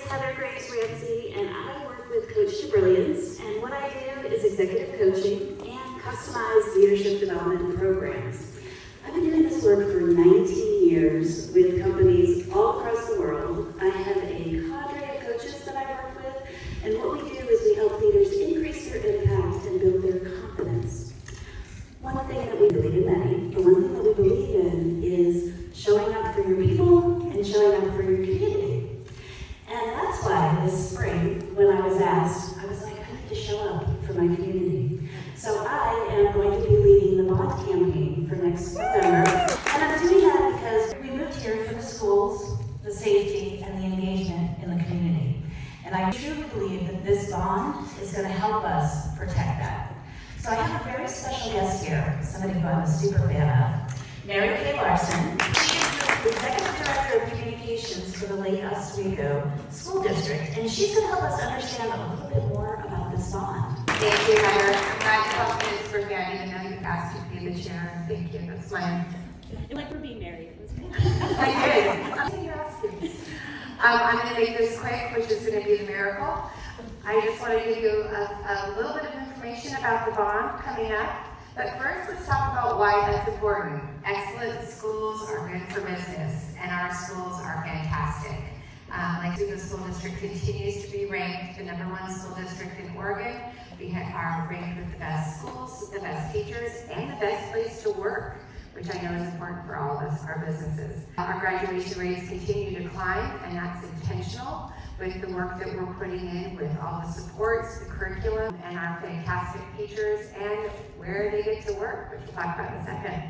Graves Ramsey, and I work with Coach Brilliance, and what I do is executive coaching and customized leadership development programs. I've been doing this work for 19 years with companies all across the world. I have a cadre of coaches that I work with, and what we do is we help leaders increase their impact and build their confidence. One thing that we believe in many, but one thing that we believe in is showing up for your people and showing up for your community. And that's why this spring, when I was asked, I was like, I need to show up for my community. So I am going to be leading the bond campaign for next November. And I'm doing that because we moved here for the schools, the safety, and the engagement in the community. And I truly believe that this bond is going to help us protect that. So I have a very special guest here, somebody who I'm a super fan of, Mary Kay Larson. She is the Executive Director of Communications for the Lake Oswego School District, and she's going to help us understand a little bit more about this bond. Thank you, Heather. I'm glad you helped me this birthday. I didn't know you asked to be the chair. Thank you. That's my... Like we're being married. I did. You're asking. I'm going to make this quick, which is going to be the miracle. I just want to give you a little bit of information about the bond coming up. But first, let's talk about why that's important. Excellent schools are good for business, and our schools are fantastic. Lake Oswego School District continues to be ranked the #1 school district in Oregon. We are ranked with the best schools, the best teachers, and the best place to work, which I know is important for all of us, our businesses. Our graduation rates continue to climb, and that's intentional with the work that we're putting in with all the supports, the curriculum, and our fantastic teachers, and where they get to work, which we'll talk about in a second.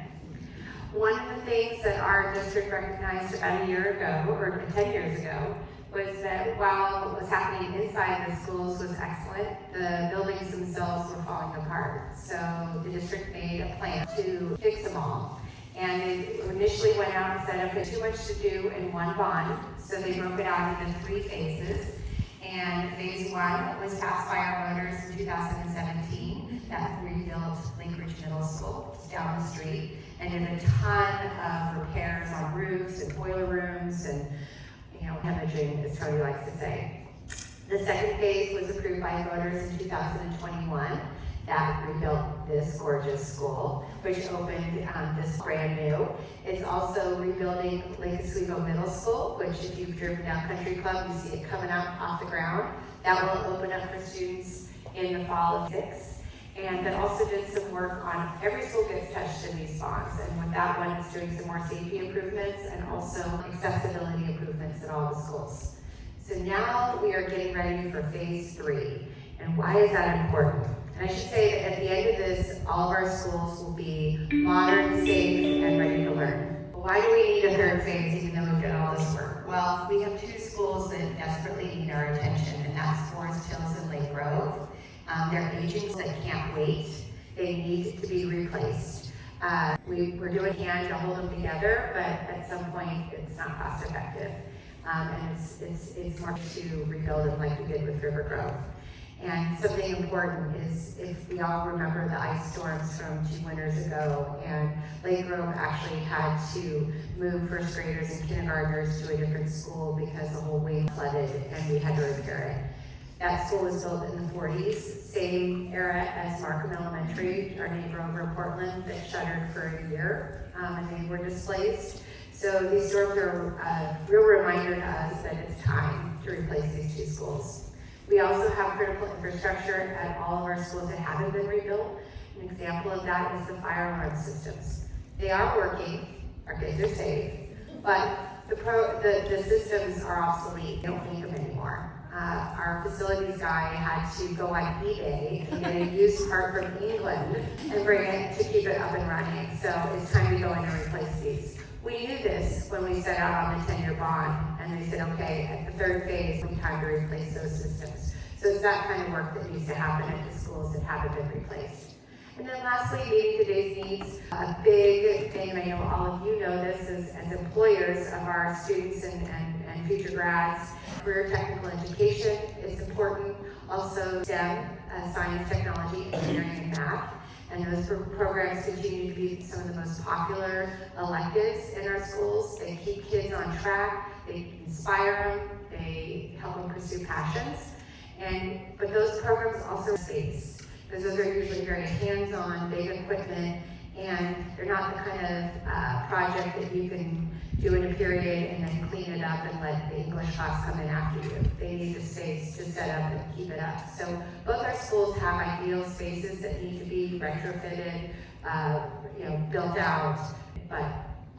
One of the things that our district recognized about a year ago, or 10 years ago, was that while what was happening inside the schools was excellent, the buildings themselves were falling apart. So the district made a plan to fix them all. And it initially went out and said, okay, too much to do in one bond. So they broke it out into 3 phases. And phase 1 was passed by our voters in 2017. That rebuilt Lake Ridge Middle School, just down the street, and did a ton of repairs on roofs and boiler rooms and, hemorrhaging, as Tony likes to say. The second phase was approved by voters in 2021. That rebuilt this gorgeous school, which opened this brand new. It's also rebuilding Lake Oswego Middle School, which if you've driven down Country Club, you see it coming up off the ground. That will open up for students in the fall of 6. And that also did some work on every school gets touched in these bonds. And with that one, it's doing some more safety improvements and also accessibility improvements at all the schools. So now we are getting ready for phase 3. And why is that important? And I should say that at the end of this, all of our schools will be modern, safe, and ready to learn. Why do we need a 3rd phase even though we've done all this work? Well, we have 2 schools that desperately need our attention, and that's Forest Hills and Lake Grove. They're aging, so they can't wait. They need to be replaced. We're doing can to hold them together, but at some point it's not cost effective. And it's more to rebuild them like we did with RiverGrove. And something important is if we all remember the ice storms from 2 winters ago, and Lake Grove actually had to move 1st graders and kindergartners to a different school because the whole wing flooded and we had to repair it. That school was built in the 40s, same era as Markham Elementary, our neighbor over in Portland, that shuttered for a year, and they were displaced. So these storms are a real reminder to us that it's time to replace these 2 schools. We also have critical infrastructure at all of our schools that haven't been rebuilt. An example of that is the fire alarm systems. They are working, our kids are safe, but the systems are obsolete. We don't need them anymore. Our facilities guy had to go on eBay and get a used part from England and bring it to keep it up and running. So it's time to go in and replace these. We knew this when we set out on the 10-year bond, and they said, okay, at the 3rd phase, we time to replace those systems. So it's that kind of work that needs to happen at the schools that haven't been replaced. And then lastly, meeting today's needs. A big thing, and I know all of you know this as employers of our students and future grads, career technical education is important. Also STEM, science, technology, engineering, and math. And those programs continue to be some of the most popular electives in our schools. They keep kids on track. they inspire them, they help them pursue passions. But those programs also space, because those are usually very hands-on, big equipment, and they're not the kind of project that you can do in a period and then clean it up and let the English class come in after you. They need the space to set up and keep it up. So both our schools have ideal spaces that need to be retrofitted, built out, but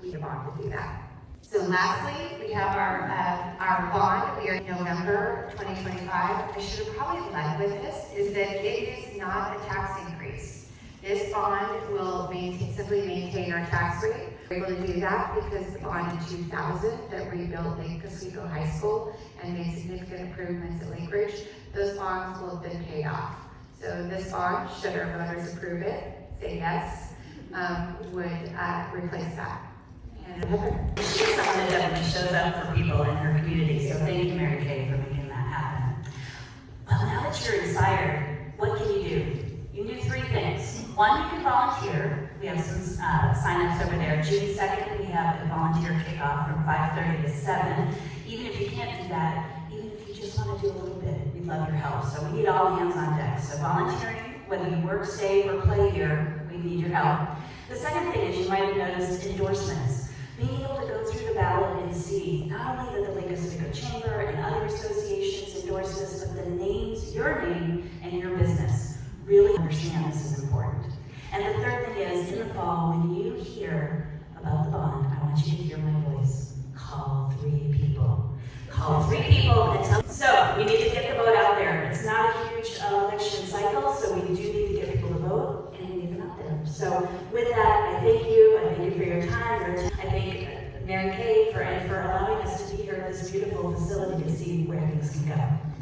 we have on to do that. So lastly, we have our bond. We are in November 2025. I should have probably led with this, is that it is not a tax increase. This bond will simply maintain our tax rate. We're able to do that because the bond in 2000 that rebuilt Lake Oswego High School and made significant improvements at Lake Ridge, those bonds will have been paid off. So this bond, should our voters approve it, say yes, would replace that. She's someone that definitely shows up for people in her community, so thank you, Mary Kay, for making that happen. Well, now that you're inspired, what can you do? You can do 3 things. 1, you can volunteer. We have some sign-ups over there. June 2nd, we have a volunteer kickoff from 5:30 to 7. Even if you can't do that, even if you just want to do a little bit, we'd love your help. So we need all hands on deck. So volunteering, whether you work, stay, or play here, we need your help. The second thing is you might have noticed endorsements. Being able to go through the ballot and see not only that the Lake Oswego Chamber and other associations endorse this, but the names, your name, and your business. Really understand this is important. And the third thing is, in the fall, when you hear about the bond, I want you to hear my voice. Call 3 people. Call 3 people and tell them. So, we need to get the vote out there. It's not a huge election cycle, so we do need to get people to vote and get them out there. So, with that, I thank you. I thank you for your time. I thank Mary Kay for allowing us to be here at this beautiful facility to see where things can go.